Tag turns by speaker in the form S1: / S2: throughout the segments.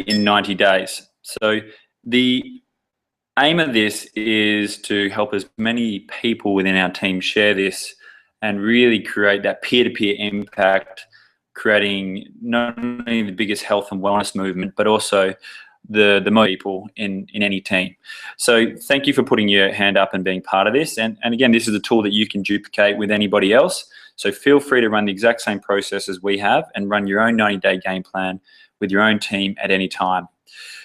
S1: in 90 days. So the aim of this is to help as many people within our team share this and really create that peer-to-peer impact, creating not only the biggest health and wellness movement, but also the most people in any team. So thank you for putting your hand up and being part of this. And again, this is a tool that you can duplicate with anybody else. So feel free to run the exact same process as we have and run your own 90-day game plan with your own team at any time.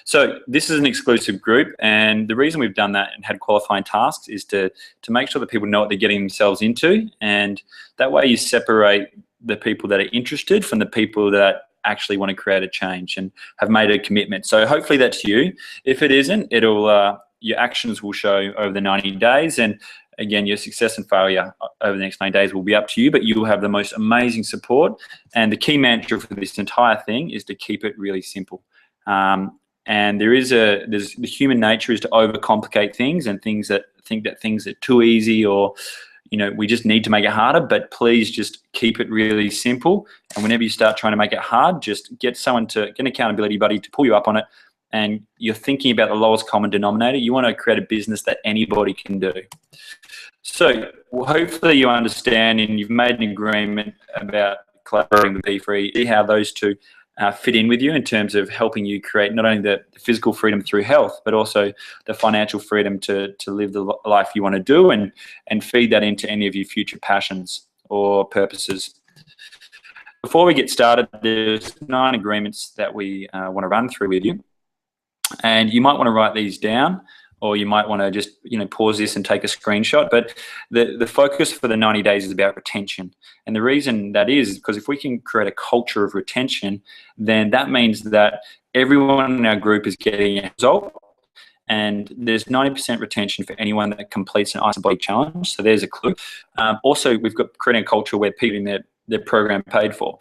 S1: So this is an exclusive group, and the reason we've done that and had qualifying tasks is to make sure that people know what they're getting themselves into, and that way you separate the people that are interested from the people that actually want to create a change and have made a commitment. So hopefully that's you. If it isn't, it'll your actions will show over the 90 days, and again, your success and failure over the next 90 days will be up to you, but you will have the most amazing support. And the key mantra for this entire thing is to keep it really simple. And the human nature is to overcomplicate things and things that think that things are too easy, or we just need to make it harder. But please just keep it really simple. And whenever you start trying to make it hard, just get an accountability buddy to pull you up on it. And you're thinking about the lowest common denominator. You want to create a business that anybody can do. So hopefully you understand and you've made an agreement about collaborating with Bfree, see how those two fit in with you in terms of helping you create not only the physical freedom through health, but also the financial freedom to live the life you want to do and feed that into any of your future passions or purposes. Before we get started, there's 9 agreements that we want to run through with you. And you might want to write these down, or you might want to just pause this and take a screenshot. But the focus for the 90 days is about retention. And the reason that is because if we can create a culture of retention, then that means that everyone in our group is getting a result. And there's 90% retention for anyone that completes an Ice Body challenge. So there's a clue. Also, we've got creating a culture where people in their program paid for.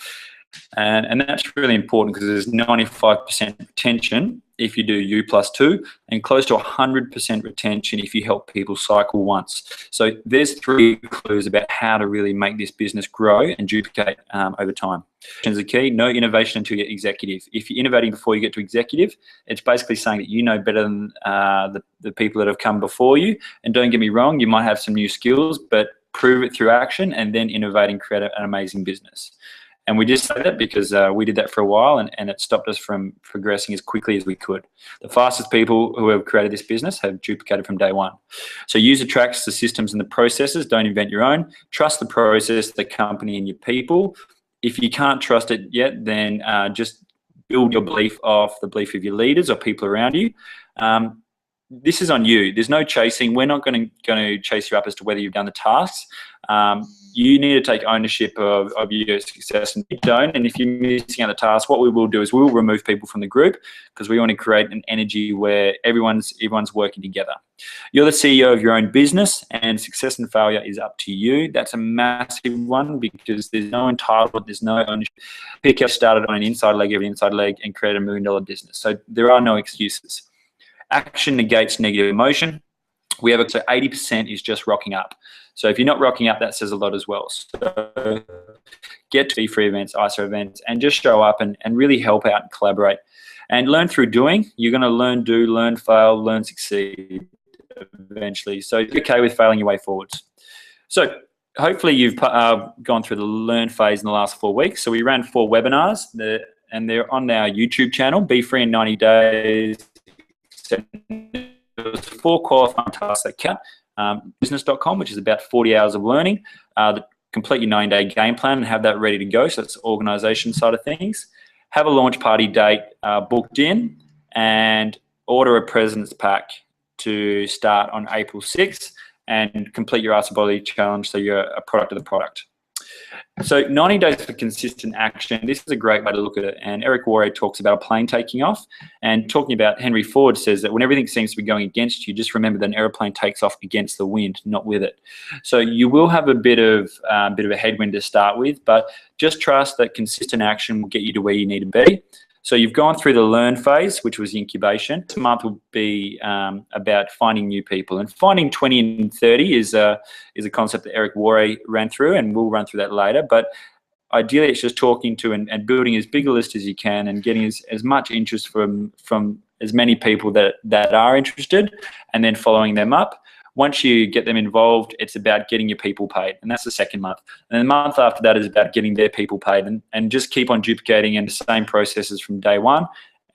S1: And that's really important because there's 95% retention if you do U+2 and close to 100% retention if you help people cycle once. So there's 3 clues about how to really make this business grow and duplicate over time. The key, no innovation until you're executive. If you're innovating before you get to executive, it's basically saying that you know better than the people that have come before you. And don't get me wrong, you might have some new skills, but prove it through action and then innovate and create an amazing business. And we just say that because we did that for a while and it stopped us from progressing as quickly as we could. The fastest people who have created this business have duplicated from day one. So use the tracks, the systems and the processes. Don't invent your own. Trust the process, the company and your people. If you can't trust it yet, then just build your belief off the belief of your leaders or people around you. This is on you. There's no chasing. We're not going to chase you up as to whether you've done the tasks. You need to take ownership of your success, and if you don't, and if you're missing out the task, what we will do is we will remove people from the group because we want to create an energy where everyone's working together. You're the CEO of your own business, and success and failure is up to you. That's a massive one because there's no entitlement, there's no ownership. PK started on an inside leg, every inside leg, and created $1 million business. So there are no excuses. Action negates negative emotion. So 80% is just rocking up. So if you're not rocking up, that says a lot as well. So get to Bfree events, ISO events, and just show up and really help out and collaborate. And learn through doing. You're going to learn, do, learn, fail, learn, succeed eventually. So be okay with failing your way forwards. So hopefully you've gone through the learn phase in the last 4 weeks. So we ran 4 webinars, and they're on our YouTube channel, Bfree in 90 days. There's 4 qualifying tasks that count. Business.com, which is about 40 hours of learning. Complete your 90-day game plan and have that ready to go. So that's the organisation side of things. Have a launch party date booked in and order a President's Pack to start on April 6th and complete your Ask the Body challenge so you're a product of the product. So 90 days for consistent action. This is a great way to look at it. And Eric Worre talks about a plane taking off. And talking about Henry Ford says that when everything seems to be going against you, just remember that an airplane takes off against the wind, not with it. So you will have a bit of a headwind to start with, but just trust that consistent action will get you to where you need to be. So you've gone through the learn phase, which was incubation. This month will be about finding new people. And finding 20 and 30 is a concept that Eric Worre ran through, and we'll run through that later. But ideally it's just talking to and building as big a list as you can and getting as much interest from as many people that are interested, and then following them up. Once you get them involved, it's about getting your people paid, and that's the second month. And the month after that is about getting their people paid, and just keep on duplicating in the same processes from day one.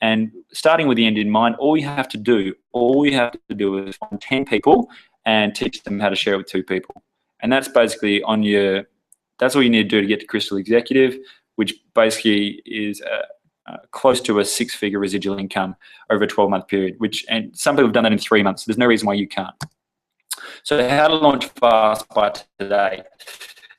S1: And starting with the end in mind, all you have to do is find 10 people and teach them how to share it with 2 people. And that's basically that's all you need to do to get to Crystal Executive, which basically is close to a 6-figure residual income over a 12-month period, and some people have done that in 3 months. So there's no reason why you can't. So how to launch fast by today.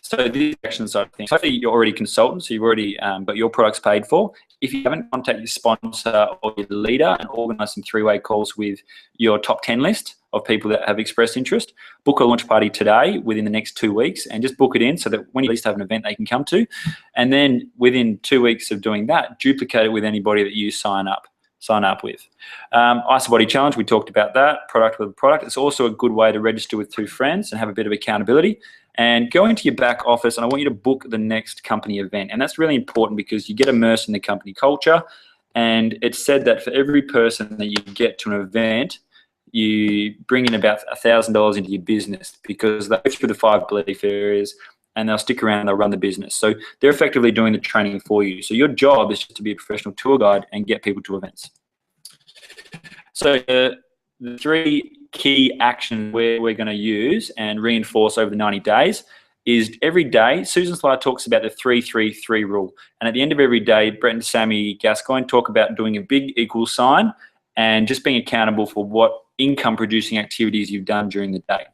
S1: So the action side of things. Hopefully you're already a consultant, so you've already got your products paid for. If you haven't, contact your sponsor or your leader and organise some 3-way calls with your top 10 list of people that have expressed interest. Book a launch party today within the next 2 weeks, and just book it in so that when you at least have an event they can come to. And then within 2 weeks of doing that, duplicate it with anybody that you sign up with. Ice Body Challenge, we talked about that, product with a product. It's also a good way to register with 2 friends and have a bit of accountability. And go into your back office, and I want you to book the next company event. And that's really important because you get immersed in the company culture. And it's said that for every person that you get to an event, you bring in about $1,000 into your business, because they go through the 5 belief areas and they'll stick around, they'll run the business. So they're effectively doing the training for you. So your job is just to be a professional tour guide and get people to events. So the 3 key actions we're going to use and reinforce over the 90 days is every day. Susan Slide talks about the 3-3-3 rule. And at the end of every day, Brett and Sammy Gascoigne talk about doing a big equal sign and just being accountable for what income producing activities you've done during the day.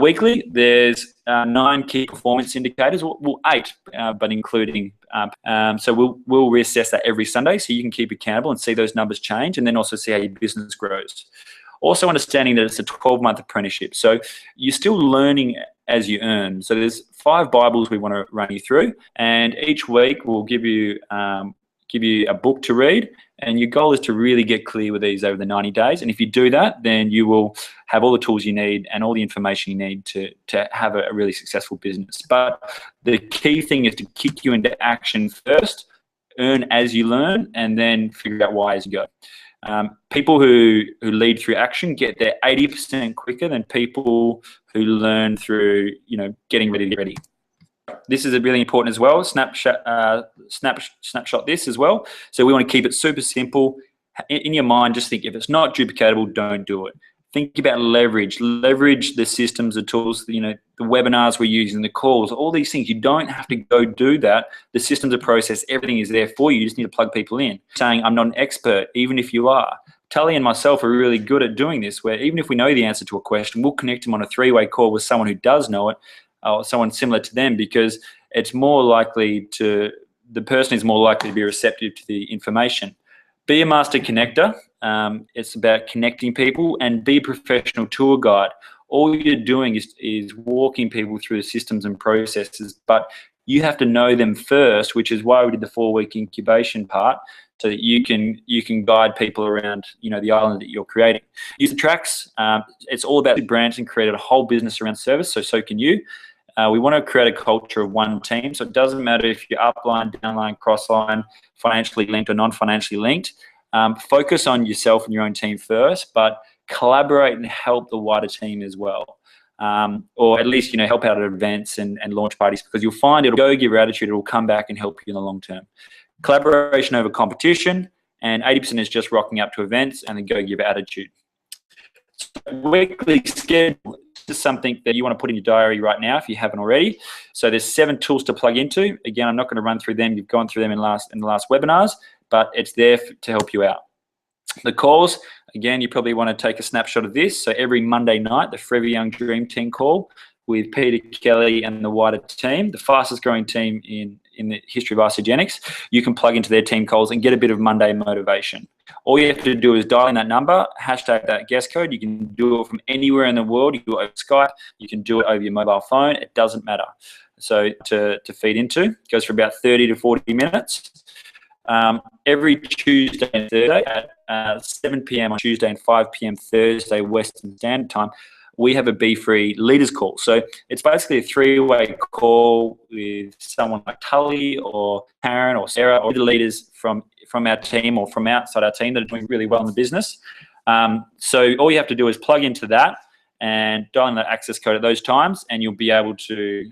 S1: Weekly, there's 9 key performance indicators, well 8, but including, so we'll reassess that every Sunday so you can keep accountable and see those numbers change, and then also see how your business grows. Also understanding that it's a 12-month apprenticeship, so you're still learning as you earn. So there's 5 Bibles we want to run you through, and each week we'll give you a book to read, and your goal is to really get clear with these over the 90 days. And if you do that, then you will have all the tools you need and all the information you need to have a really successful business. But the key thing is to kick you into action first, earn as you learn, and then figure out why as you go. People who lead through action get there 80% quicker than people who learn through, getting ready to get ready. This is really important as well. Snapshot this as well. So we want to keep it super simple. In your mind, just think, if it's not duplicatable, don't do it. Think about leverage the systems, the tools, the webinars we're using, the calls, all these things. You don't have to go do that. The systems, the process, everything is there for you. You just need to plug people in. Saying, I'm not an expert, even if you are. Tully and myself are really good at doing this, where even if we know the answer to a question, we'll connect them on a 3-way call with someone who does know it, or someone similar to them, because it's more likely the person is more likely to be receptive to the information. Be a master connector. It's about connecting people, and be a professional tour guide. All you're doing is walking people through the systems and processes, but you have to know them first, which is why we did the 4-week incubation part, so that you can guide people around the island that you're creating. Use the tracks. It's all about brands, and create a whole business around service. So can you. We want to create a culture of one team, so it doesn't matter if you're upline, downline, crossline, financially linked or non-financially linked. Focus on yourself and your own team first, but collaborate and help the wider team as well. Or at least help out at events and launch parties, because you'll find it'll go give your attitude, it'll come back and help you in the long term. Collaboration over competition, and 80% is just rocking up to events and the go give attitude. So weekly schedule is something that you want to put in your diary right now if you haven't already. So there's 7 tools to plug into. Again, I'm not going to run through them. You've gone through them in the last webinars, but it's there to help you out. The calls, again, you probably want to take a snapshot of this. So every Monday night, the Forever Young Dream Team call with Peter Kelly and the wider team, the fastest growing team in the history of Isogenics. You can plug into their team calls and get a bit of Monday motivation. All you have to do is dial in that number, hashtag that guest code. You can do it from anywhere in the world. You can do it over Skype. You can do it over your mobile phone. It doesn't matter. So to feed into, it goes for about 30 to 40 minutes. Every Tuesday and Thursday at 7 p.m. on Tuesday and 5 p.m. Thursday Western Standard Time, we have a Bfree leaders call. So it's basically a 3-way call with someone like Tully or Karen or Sarah or the leaders from our team or from outside our team that are doing really well in the business. So all you have to do is plug into that and dial in the access code at those times, and you'll be able to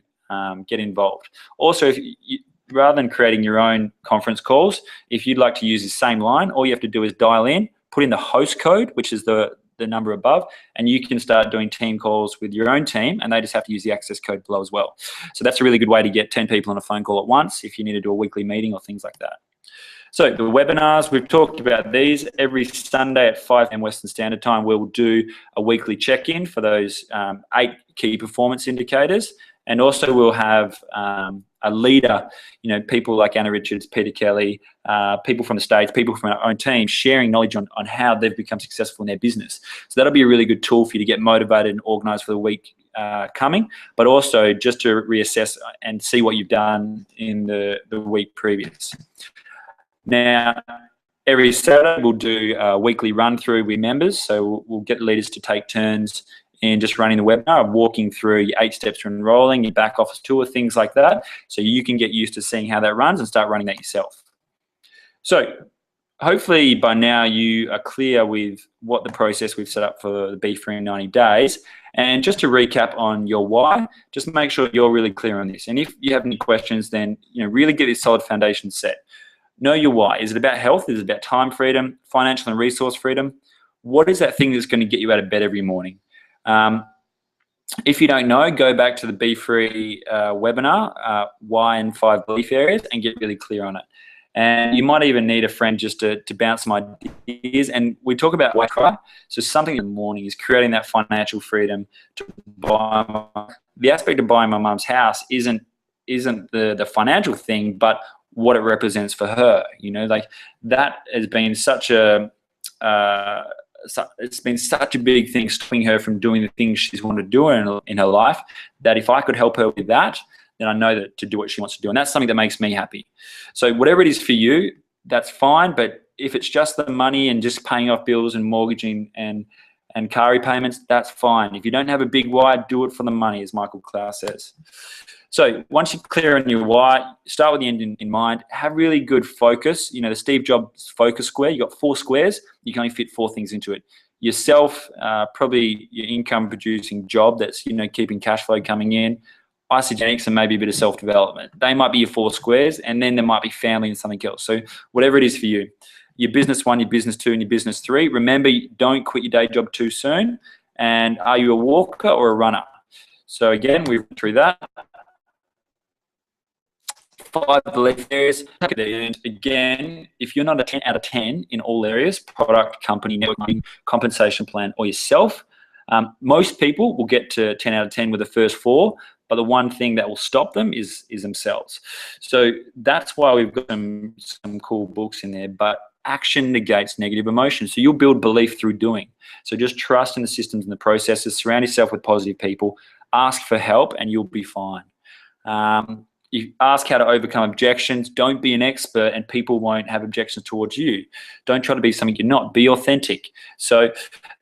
S1: get involved. Also, if you, rather than creating your own conference calls, if you'd like to use the same line, all you have to do is dial in, put in the host code, which is the number above, and you can start doing team calls with your own team, and they just have to use the access code below as well. So that's a really good way to get 10 people on a phone call at once if you need to do a weekly meeting or things like that. So the webinars, we've talked about these. Every Sunday at 5 p.m. Western Standard Time, we'll do a weekly check-in for those 8 key performance indicators. And also we'll have a leader, people like Anna Richards, Peter Kelly, people from the States, people from our own team sharing knowledge on how they've become successful in their business. So that'll be a really good tool for you to get motivated and organized for the week coming, but also just to reassess and see what you've done in the week previous. Now, every Saturday we'll do a weekly run through with members. So we'll get leaders to take turns in just running the webinar, walking through your 8 steps to enrolling, your back office tour, things like that. So you can get used to seeing how that runs and start running that yourself. So hopefully by now you are clear with what the process we've set up for the Bfree in 90 days. And just to recap on your why, just make sure you're really clear on this. And if you have any questions, then really get this solid foundation set. Know your why. Is it about health? Is it about time freedom, financial and resource freedom? What is that thing that's going to get you out of bed every morning? If you don't know, go back to the Bfree webinar, why and 5 belief areas, and get really clear on it. And you might even need a friend just to bounce some ideas. And we talk about why cry. So something in the morning is creating that financial freedom to buy. The aspect of buying my mum's house isn't the financial thing, but what it represents for her. Like that has been such a it's been such a big thing stopping her from doing the things she's wanted to do in her life, that if I could help her with that, then I know that to do what she wants to do. And that's something that makes me happy. So whatever it is for you, that's fine. But if it's just the money and just paying off bills and mortgaging and car repayments, that's fine. If you don't have a big why, do it for the money, as Michael Klaus says. So once you're clear on your why, start with the end in mind. Have really good focus. The Steve Jobs focus square, you've got 4 squares. You can only fit 4 things into it. Yourself, probably your income producing job that's, keeping cash flow coming in. Isogenics and maybe a bit of self-development. They might be your 4 squares, and then there might be family and something else. So whatever it is for you. Your business 1, your business 2, and your business 3. Remember, don't quit your day job too soon. And are you a walker or a runner? So again, we've been through that. 5 belief areas. And again, if you're not a 10 out of 10 in all areas, product, company, networking, compensation plan, or yourself, most people will get to 10 out of 10 with the first 4, but the one thing that will stop them is themselves. So that's why we've got some cool books in there, but action negates negative emotion. So you'll build belief through doing. So just trust in the systems and the processes, surround yourself with positive people, ask for help, and you'll be fine. You ask how to overcome objections. Don't be an expert and people won't have objections towards you. Don't try to be something you're not. Be authentic. So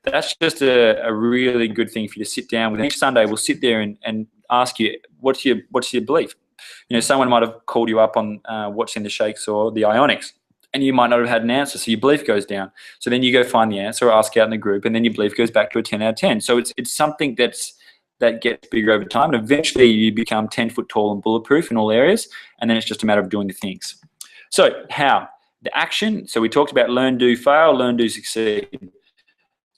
S1: that's just a really good thing for you to sit down with. Each Sunday we'll sit there and ask you, what's your belief? Someone might have called you up on what's in the shakes or the ionics, and you might not have had an answer, so your belief goes down. So then you go find the answer or ask out in the group, and then your belief goes back to a 10 out of 10. So it's something that gets bigger over time, and eventually you become 10 foot tall and bulletproof in all areas, and then it's just a matter of doing the things. So how? The action. So we talked about learn, do, fail, learn, do, succeed.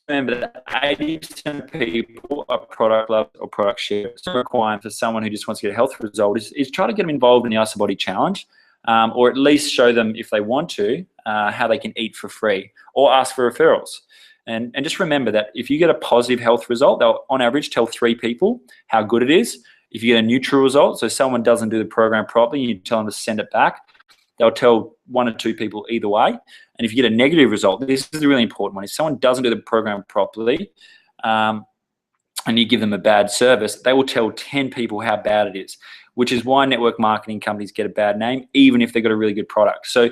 S1: Remember that 80% of people are product lovers or product sharers. So requiring for someone who just wants to get a health result is try to get them involved in the Ice Body Challenge, or at least show them, if they want to, how they can eat for free, or ask for referrals. And just remember that if you get a positive health result, they'll on average tell 3 people how good it is. If you get a neutral result, so someone doesn't do the program properly, you tell them to send it back, they'll tell 1 or 2 people either way. And if you get a negative result, this is a really important one. If someone doesn't do the program properly and you give them a bad service, they will tell 10 people how bad it is, which is why network marketing companies get a bad name, even if they've got a really good product. So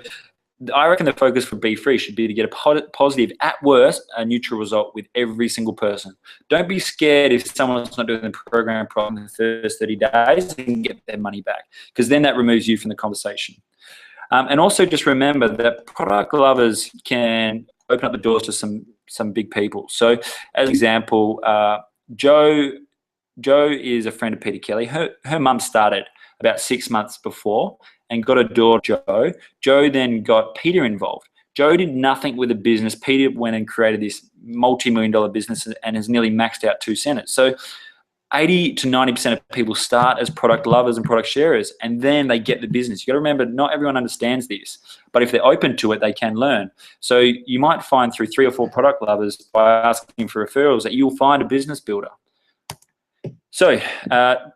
S1: I reckon the focus for Bfree should be to get a positive, at worst, a neutral result with every single person. Don't be scared if someone's not doing the program properly in the first 30 days and get their money back, because then that removes you from the conversation. And also just remember that product lovers can open up the doors to some big people. So as an example, Jo is a friend of Peter Kelly. Her mum started about 6 months before and got a door to Jo. Jo then got Peter involved. Jo did nothing with the business. Peter went and created this multi-million-dollar business and has nearly maxed out 2 centers. So 80 to 90% of people start as product lovers and product sharers, and then they get the business. You got to remember, not everyone understands this, but if they're open to it, they can learn. So you might find through 3 or 4 product lovers, by asking for referrals, that you'll find a business builder. So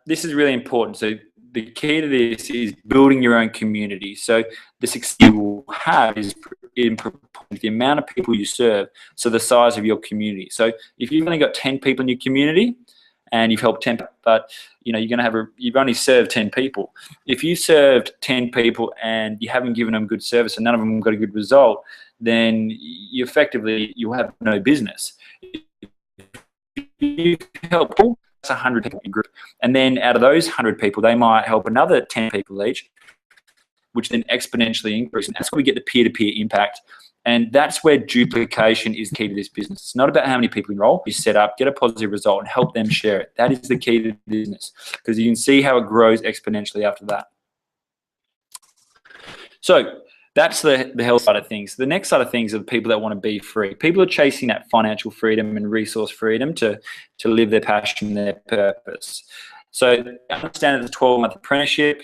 S1: this is really important. So the key to this is building your own community. So the success you will have is in proportion to the amount of people you serve, so the size of your community. So if you've only got 10 people in your community and you've helped 10, but you're going to have you've only served 10 people. If you served 10 people and you haven't given them good service and none of them got a good result, then you effectively you'll have no business. If you help people, that's 100 people in your group, and then out of those 100 people, they might help another 10 people each, which then exponentially increase. And that's where we get the peer-to-peer impact. And that's where duplication is the key to this business. It's not about how many people enroll. You set up, get a positive result, and help them share it. That is the key to the business, because you can see how it grows exponentially after that. So that's the health side of things. The next side of things are the people that want to be free. People are chasing that financial freedom and resource freedom to live their passion, their purpose. So understand it's a 12-month apprenticeship,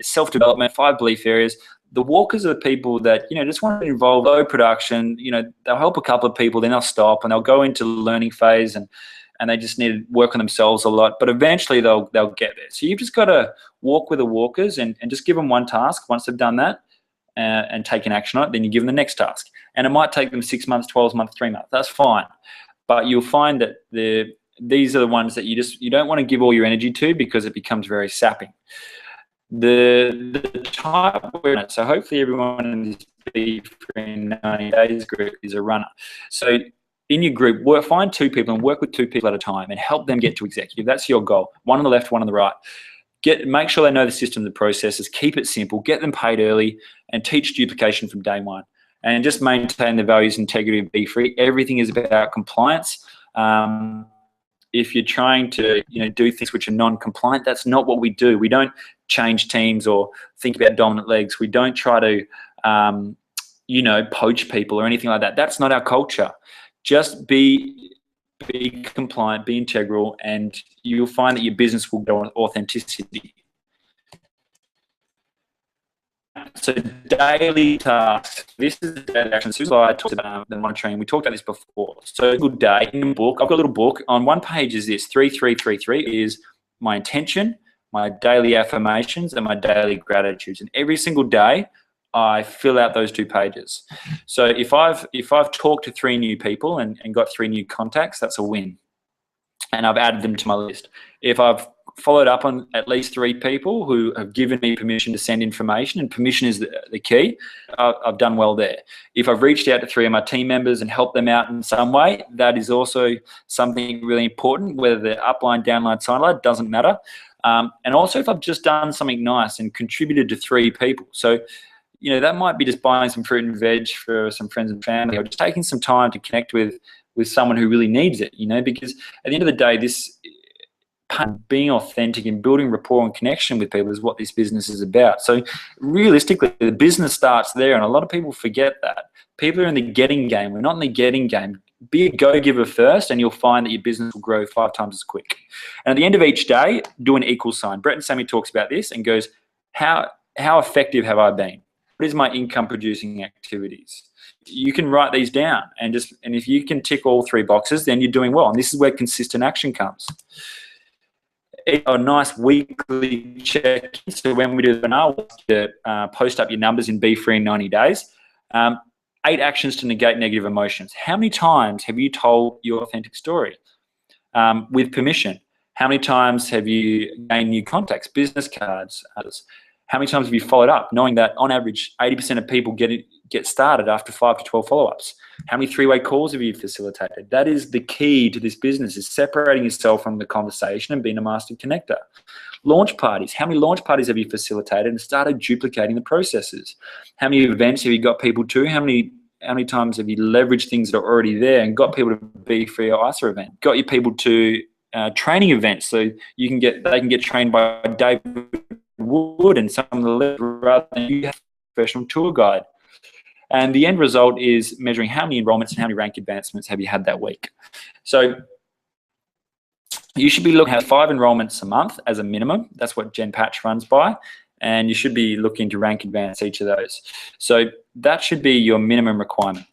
S1: self-development, 5 belief areas. The walkers are the people that, just want to involve low production. They'll help a couple of people, then they'll stop and they'll go into the learning phase and they just need to work on themselves a lot. But eventually they'll get there. So you've just got to walk with the walkers and just give them one task. Once they've done that and taken action on it, then you give them the next task. And it might take them 6 months, 12 months, 3 months. That's fine. But you'll find that these are the ones that you don't want to give all your energy to, because it becomes very sapping. The type we're in, so hopefully everyone in this Bfree 90 days group is a runner. So in your group, find 2 people and work with 2 people at a time and help them get to executive. That's your goal. One on the left, one on the right. Make sure they know the system, the processes, keep it simple, get them paid early, and teach duplication from day one. And just maintain the values and integrity of Bfree. Everything is about compliance. If you're trying to do things which are non-compliant, that's not what we do. We don't change teams or think about dominant legs. We don't try to poach people or anything like that. That's not our culture. Just be compliant, be integral, and you'll find that your business will go on authenticity. So daily tasks. This is the daily action. This is why I talked about the monitoring. We talked about this before. So a good day in a book. I've got a little book. On one page is this 3333 is my intention, my daily affirmations, and my daily gratitudes. And every single day, I fill out those 2 pages. So if I've talked to 3 new people and got 3 new contacts, that's a win. And I've added them to my list. If I've followed up on at least 3 people who have given me permission to send information, and permission is the key, I've done well there. If I've reached out to 3 of my team members and helped them out in some way, that is also something really important, whether they're upline, downline, sideline, doesn't matter. And also if I've just done something nice and contributed to 3 people. So, that might be just buying some fruit and veg for some friends and family, or just taking some time to connect with someone who really needs it, because at the end of the day, this being authentic and building rapport and connection with people is what this business is about. So realistically, the business starts there, and a lot of people forget that. People are in the getting game. We're not in the getting game. Be a go-giver first, and you'll find that your business will grow 5 times as quick. And at the end of each day, do an equal sign. Brett and Sammy talks about this and goes, how effective have I been? What is my income producing activities? You can write these down, and if you can tick all 3 boxes, then you're doing well. And this is where consistent action comes. A nice weekly check. So when we do the webinar, we'll post up your numbers in Bfree in 90 days. 8 actions to negate negative emotions. How many times have you told your authentic story with permission? How many times have you gained new contacts, business cards, others? How many times have you followed up, knowing that on average 80% of people get started after 5 to 12 follow-ups? How many three-way calls have you facilitated? That is the key to this business, is separating yourself from the conversation and being a master connector. Launch parties. How many launch parties have you facilitated and started duplicating the processes? How many events have you got people to? How many times have you leveraged things that are already there and got people to Bfree or ISA event? Got your people to training events so they can get trained by David Wood and some of the levels rather than you have a professional tour guide. And the end result is measuring how many enrollments and how many rank advancements have you had that week. So you should be looking at 5 enrollments a month as a minimum. That's what Jen Patch runs by. And you should be looking to rank advance each of those. So that should be your minimum requirement.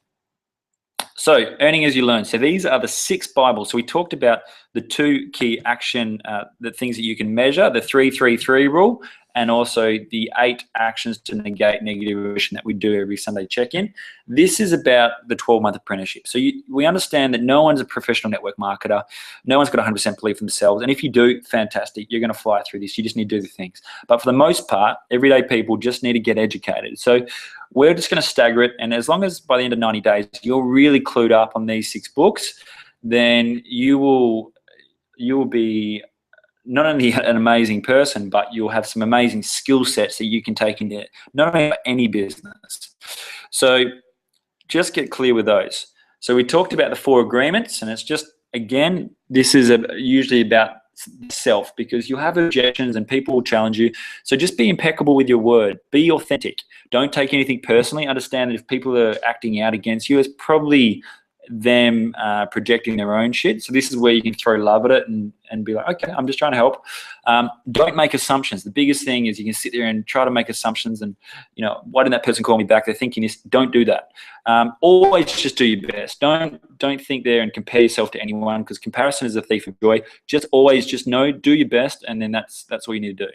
S1: So earning as you learn. So these are the 6 Bibles. So we talked about the 2 key action, the things that you can measure, the 3-3-3 rule, and also the 8 actions to negate negative emotion that we do every Sunday check-in. This is about the 12-month apprenticeship. So we understand that no one's a professional network marketer. No one's got 100% belief in themselves. And if you do, fantastic. You're going to fly through this. You just need to do the things. But for the most part, everyday people just need to get educated. So we're just going to stagger it. And as long as by the end of 90 days, you're really clued up on these 6 books, then you will be not only an amazing person, but you'll have some amazing skill sets that you can take into not only any business. So just get clear with those. So we talked about the 4 agreements, and it's just, again, this is usually about self, because you'll have objections and people will challenge you. So just be impeccable with your word. Be authentic. Don't take anything personally. Understand that if people are acting out against you, it's probably them projecting their own shit. So this is where you can throw love at it and be like, okay, I'm just trying to help. Don't make assumptions. The biggest thing is you can sit there and try to make assumptions and, you know, why didn't that person call me back? They're thinking this. Don't do that. Always just do your best. Don't think there and compare yourself to anyone, because comparison is a thief of joy. Just always just know, do your best, and then that's all you need to do.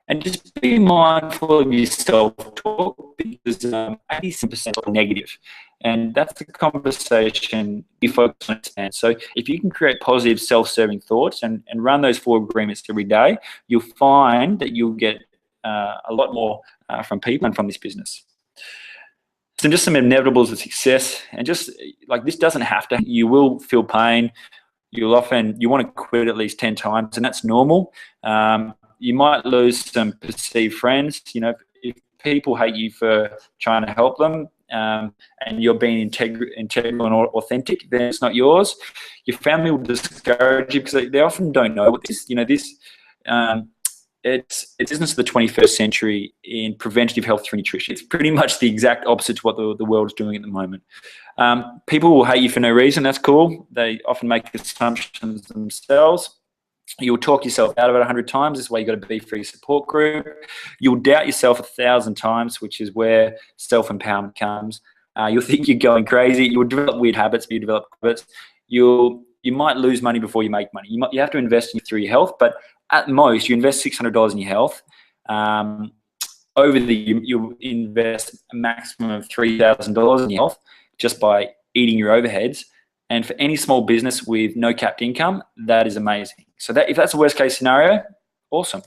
S1: And just be mindful of your self-talk, because 87% are negative. And that's the conversation you focus on. And so if you can create positive self-serving thoughts and run those 4 agreements every day, you'll find that you'll get a lot more from people and from this business. So just some inevitables of success. And just like, this doesn't have to, you will feel pain. You want to quit at least 10 times, and that's normal. You might lose some perceived friends. You know, if people hate you for trying to help them, and you're being integral and authentic, then it's not yours. Your family will discourage you because they often don't know what this. You know, this it's business of the 21st century in preventative health through nutrition. It's pretty much the exact opposite to what the world's doing at the moment. People will hate you for no reason. That's cool. They often make assumptions themselves. You'll talk yourself out of it 100 times. This is why you've got a Bfree support group. You'll doubt yourself 1,000 times, which is where self-empowerment comes. You'll think you're going crazy. You'll develop weird habits, but you develop habits. You might lose money before you make money. You have to invest through your health, but at most, you invest $600 in your health. Over the year, you'll invest a maximum of $3,000 in your health just by eating your overheads. And for any small business with no capped income, that is amazing. So if that's a worst case scenario, awesome.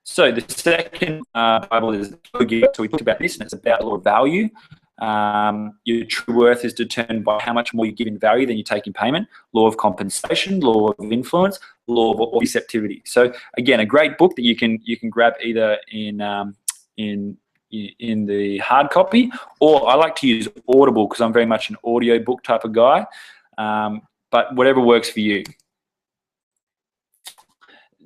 S1: So the second Bible is, so we talked about this, and it's about the law of value. Your true worth is determined by how much more you give in value than you take in payment. Law of compensation, law of influence, law of receptivity. So again, a great book that you can grab either in the hard copy, or I like to use Audible because I'm very much an audio book type of guy, but whatever works for you.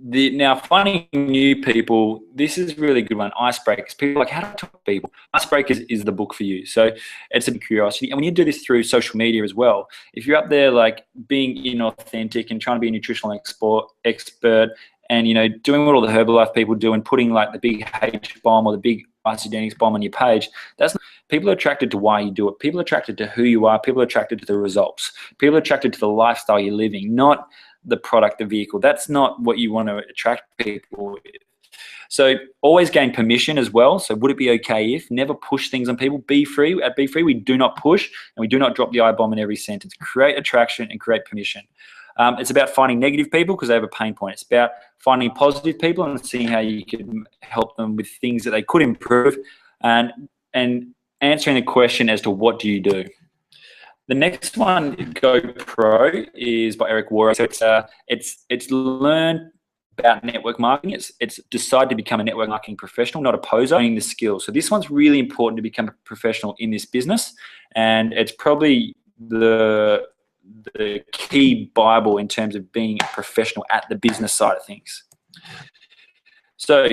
S1: Now, finding new people, this is a really good one. Icebreakers. People are like, how do I talk to people? Icebreakers is the book for you. So it's a curiosity. And when you do this through social media as well, if you're up there like being inauthentic and trying to be a nutritional expert and, you know, doing what all the Herbalife people do and putting like the big H bomb or the big isogenics bomb on your page, people are attracted to why you do it. People are attracted to who you are. People are attracted to the results. People are attracted to the lifestyle you're living, not the product, the vehicle. That's not what you want to attract people with. So always gain permission as well. So would it be okay if? Never push things on people. Bfree, at Bfree, we do not push and we do not drop the I-bomb in every sentence. Create attraction and create permission. It's about finding negative people because they have a pain point. It's about finding positive people and seeing how you could help them with things that they could improve, and answering the question as to what do you do. The next one, Go Pro, is by Eric Warren. So it's learn about network marketing. It's decide to become a network marketing professional, not a poser, learning the skills. So this one's really important to become a professional in this business, and it's probably the key Bible in terms of being a professional at the business side of things. So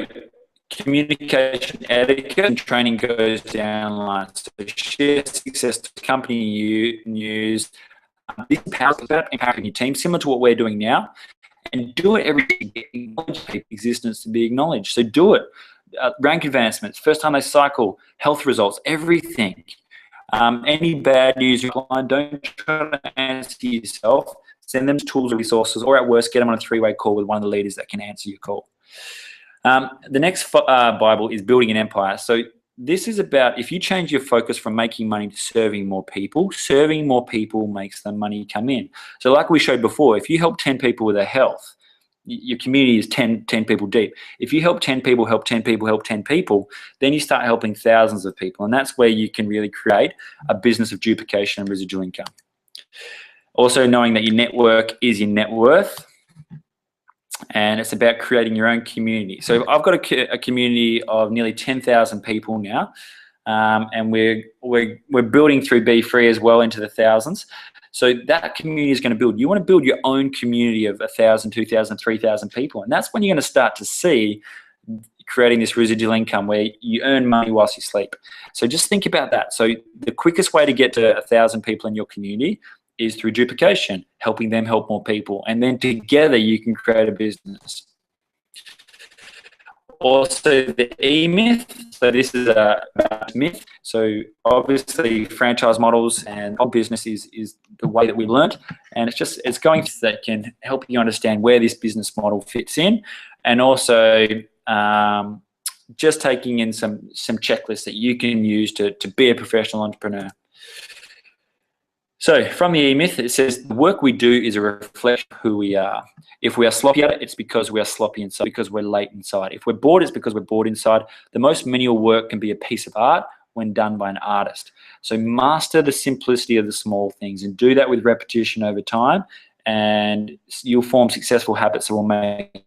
S1: communication etiquette and training goes down line. So share success to company news. This empowers about empowering your team, similar to what we're doing now, and do it every day. Acknowledge existence to be acknowledged. So do it. Rank advancements, first time they cycle, health results, everything. Any bad news, don't try to answer yourself. Send them tools or resources, or at worst, get them on a three-way call with one of the leaders that can answer your call. The next Bible is building an empire. So this is about, if you change your focus from making money to serving more people makes the money come in. So like we showed before, if you help 10 people with their health, your community is 10 people deep. If you help 10 people, help 10 people, help 10 people, then you start helping thousands of people. And that's where you can really create a business of duplication and residual income. Also knowing that your network is your net worth. And it's about creating your own community. So I've got a community of nearly 10,000 people now, and we're building through Bfree as well into the thousands. So that community is going to build. You want to build your own community of 1,000, 2,000, 3,000 people, and that's when you're going to start to see creating this residual income where you earn money whilst you sleep. So just think about that. So the quickest way to get to 1,000 people in your community is through duplication, helping them help more people, and then together you can create a business. Also, the E-myth. So this is a myth. So obviously, franchise models and our business is the way that we learned, and it's going that can help you understand where this business model fits in, and also just taking in some checklists that you can use to be a professional entrepreneur. So from the E-myth, it says the work we do is a reflection of who we are. If we are sloppy at it, it's because we are sloppy inside, because we're late inside. If we're bored, it's because we're bored inside. The most menial work can be a piece of art when done by an artist. So master the simplicity of the small things and do that with repetition over time, and you'll form successful habits that will make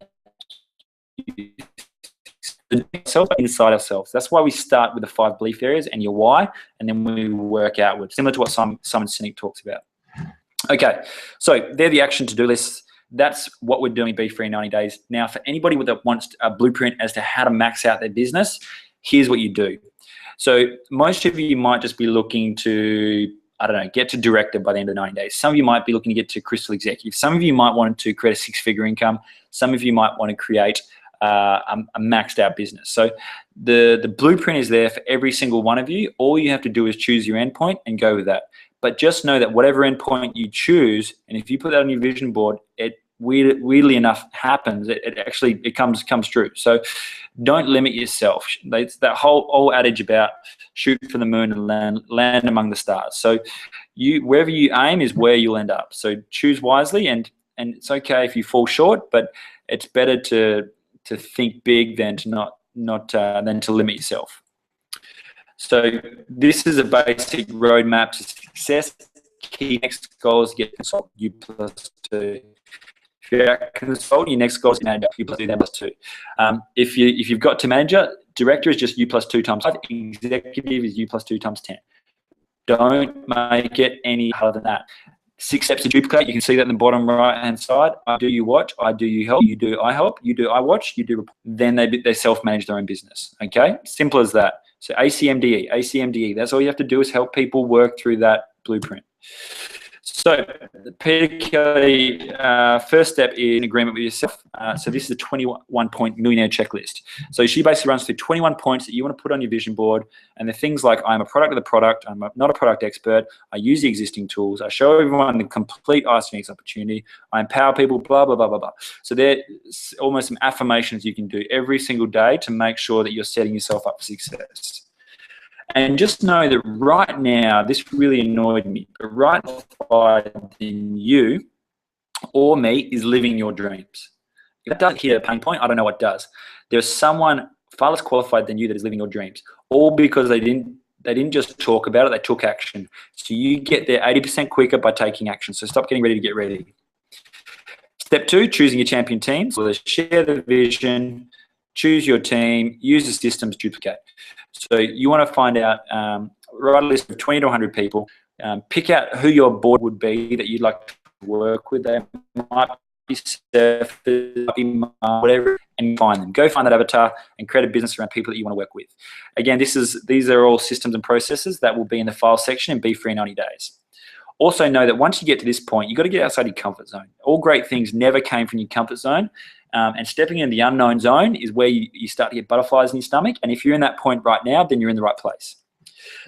S1: you inside ourselves. That's why we start with the 5 belief areas and your why, and then we work outward, similar to what Simon Sinek talks about. Okay, so they're the action to-do lists. That's what we're doing Bfree in 90 days. Now, for anybody that wants a blueprint as to how to max out their business, here's what you do. So most of you might just be looking to, I don't know, get to director by the end of 90 days. Some of you might be looking to get to crystal executive. Some of you might want to create a 6-figure income. Some of you might want to create a maxed out business. So the blueprint is there for every single one of you. All you have to do is choose your endpoint and go with that. But just know that whatever endpoint you choose, and if you put that on your vision board, it weirdly enough happens. It comes true. So don't limit yourself. It's that whole old adage about shoot for the moon and land among the stars. So wherever you aim is where you'll end up. So choose wisely, and it's okay if you fall short, but it's better to think big than to than to limit yourself. So this is a basic roadmap to success. Key next goal is get consult U+2. If you're at consult, your next goal is manager, U+2, then +2. If you've got to manager, director is just U+2 times 5. Executive is U+2 times 10. Don't make it any harder than that. 6 steps to duplicate. You can see that in the bottom right-hand side. I do, you watch. I do, you help. You do, I help. You do, I watch. You do. Then they self-manage their own business. Okay, simple as that. So ACMDE, ACMDE. That's all you have to do is help people work through that blueprint. So Peter Kelly, first step is in agreement with yourself. So this is a 21-point millionaire checklist. So she basically runs through 21 points that you want to put on your vision board, and the things like I'm a product of the product, I'm not a product expert, I use the existing tools, I show everyone the complete Ice opportunity, I empower people, blah, blah, blah, blah, blah. So they're almost some affirmations you can do every single day to make sure that you're setting yourself up for success. And just know that right now, this really annoyed me, but right in you or me is living your dreams. If that doesn't hit a pain point, I don't know what does. There's someone far less qualified than you that is living your dreams, all because they didn't just talk about it, they took action. So you get there 80% quicker by taking action. So stop getting ready to get ready. Step 2, choosing your champion teams. So share the vision, choose your team, use the systems, duplicate. So you want to find out, write a list of 20 to 100 people, pick out who your board would be that you'd like to work with. They might be surfers, might be whatever, and find them. Go find that avatar and create a business around people that you want to work with. Again, these are all systems and processes that will be in the file section in Bfree 90 days. Also know that once you get to this point, you've got to get outside your comfort zone. All great things never came from your comfort zone. And stepping into the unknown zone is where you start to get butterflies in your stomach. And if you're in that point right now, then you're in the right place.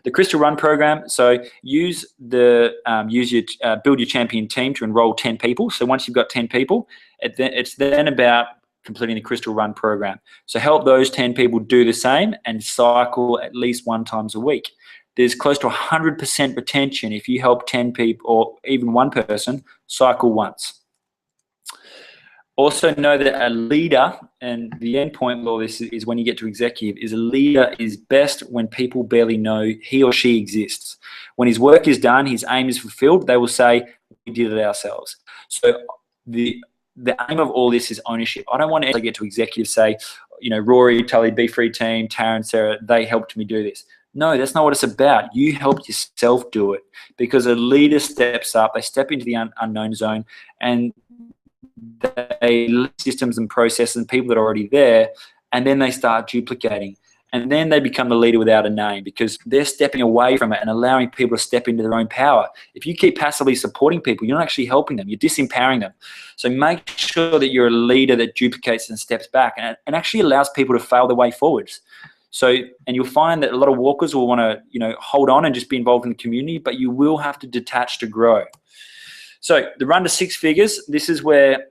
S1: The Crystal Run program. So build your champion team to enroll 10 people. So once you've got 10 people, it's then about completing the Crystal Run program. So help those 10 people do the same and cycle at least 1 time a week. There's close to 100% retention if you help 10 people or even 1 person cycle once. Also know that a leader, and the end point of all this is when you get to executive, is a leader is best when people barely know he or she exists. When his work is done, his aim is fulfilled, they will say, we did it ourselves. So the aim of all this is ownership. I don't want to get to executive say, Rory, Tully, Bfree team, Taryn, Sarah, they helped me do this. No, that's not what it's about. You help yourself do it, because a leader steps up, they step into the unknown zone, and they lead systems and processes and people that are already there, and then they start duplicating. And then they become the leader without a name, because they're stepping away from it and allowing people to step into their own power. If you keep passively supporting people, you're not actually helping them, you're disempowering them. So make sure that you're a leader that duplicates and steps back and actually allows people to fail their way forwards. So, and you'll find that a lot of walkers will want to, hold on and just be involved in the community, but you will have to detach to grow. So the run to 6 figures, this is where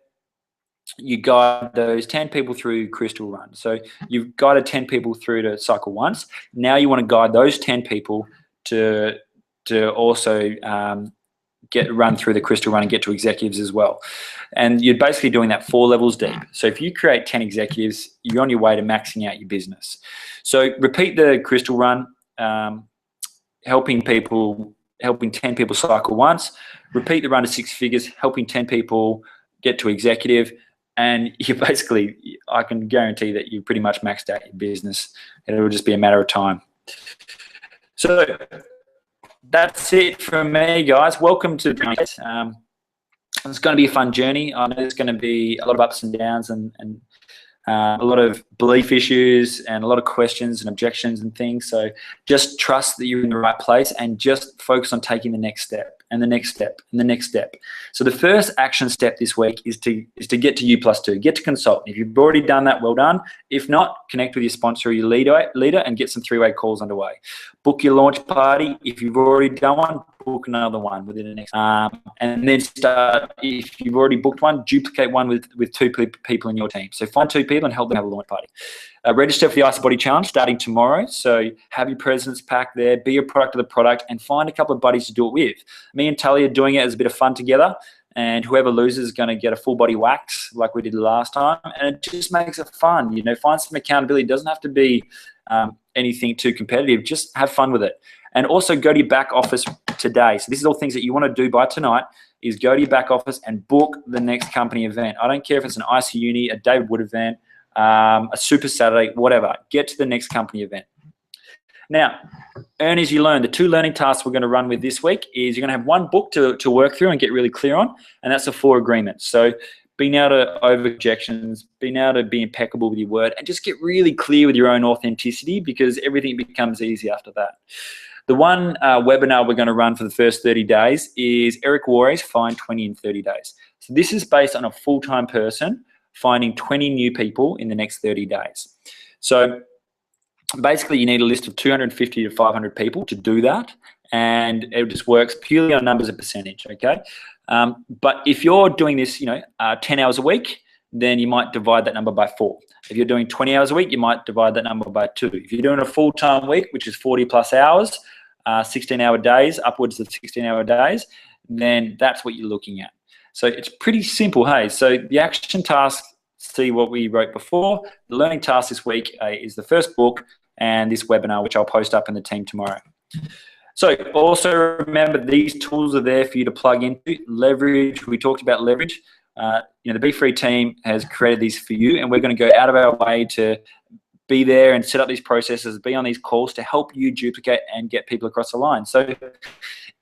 S1: you guide those 10 people through Crystal Run. So you've guided 10 people through to cycle once. Now you want to guide those 10 people to also run through the Crystal Run and get to executives as well. And you're basically doing that 4 levels deep. So if you create 10 executives, you're on your way to maxing out your business. So repeat the Crystal Run, helping 10 people cycle once. Repeat the run to 6 figures, helping 10 people get to executive. And you basically, I can guarantee that you pretty much maxed out your business, and it will just be a matter of time. So that's it from me, guys. Welcome to the it's going to be a fun journey. I know there's going to be a lot of ups and downs and a lot of belief issues and a lot of questions and objections and things. So just trust that you're in the right place and just focus on taking the next step and the next step and the next step. So the first action step this week is to get to U+2, get to consult. If you've already done that, well done. If not, connect with your sponsor or your leader and get some 3-way calls underway. Book your launch party. If you've already done one, book another one within the next and then start, if you've already booked one, duplicate one with 2 people in your team. So find 2 people and help them have a launch party. Register for the Ice Body Challenge starting tomorrow. So have your presence pack there, be a product of the product, and find a couple of buddies to do it with. Me and Tully are doing it as a bit of fun together, and whoever loses is going to get a full body wax like we did last time, and it just makes it fun. Find some accountability. It doesn't have to be anything too competitive. Just have fun with it. And also go to your back office today. So this is all things that you want to do by tonight, is go to your back office and book the next company event. I don't care if it's an IC Uni, a David Wood event, a Super Saturday, whatever. Get to the next company event. Now, earn as you learn. The 2 learning tasks we're going to run with this week is you're going to have 1 book to work through and get really clear on, and that's the 4 agreements. So being able to over objections, being able to be impeccable with your word, and just get really clear with your own authenticity, because everything becomes easy after that. The one webinar we're going to run for the first 30 days is Eric Warre's Find 20 in 30 days. So this is based on a full-time person finding 20 new people in the next 30 days. So basically you need a list of 250 to 500 people to do that, and it just works purely on numbers and percentage, okay? But if you're doing this, 10 hours a week, then you might divide that number by 4. If you're doing 20 hours a week, you might divide that number by 2. If you're doing a full-time week, which is 40 plus hours, 16-hour days, upwards of 16-hour days, then that's what you're looking at. So it's pretty simple, hey? So the action task see what we wrote before. The learning task this week is the first book and this webinar, which I'll post up in the team tomorrow. So also remember, these tools are there for you to plug into. Leverage, we talked about leverage. The Bfree team has created these for you, and we're going to go out of our way to be there and set up these processes, be on these calls to help you duplicate and get people across the line. So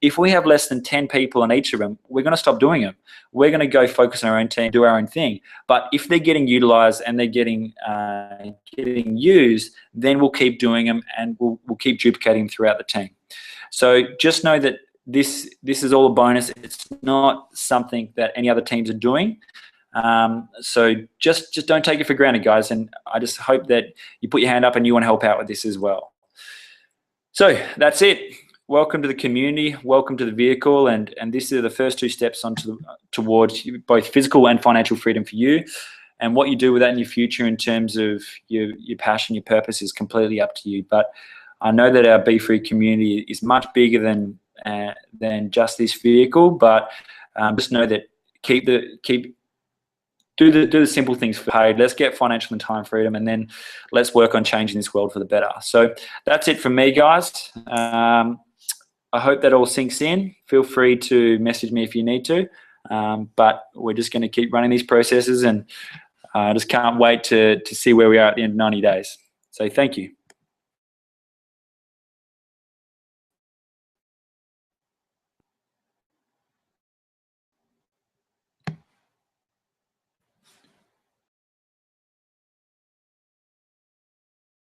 S1: if we have less than 10 people on each of them, we're going to stop doing them. We're going to go focus on our own team, do our own thing. But if they're getting utilized and they're getting used, then we'll keep doing them, and we'll keep duplicating them throughout the team. So just know that this is all a bonus. It's not something that any other teams are doing. So just don't take it for granted, guys. And I just hope that you put your hand up and you want to help out with this as well. So that's it. Welcome to the community. Welcome to the vehicle. And this is the first 2 steps towards both physical and financial freedom for you. And what you do with that in your future in terms of your passion, your purpose is completely up to you. But I know that our Bfree community is much bigger than just this vehicle. But just know that do the simple things for paid. Let's get financial and time freedom, and then let's work on changing this world for the better. So that's it from me, guys. I hope that all sinks in. Feel free to message me if you need to. But we're just going to keep running these processes, and I just can't wait to see where we are at the end of 90 days. So thank you.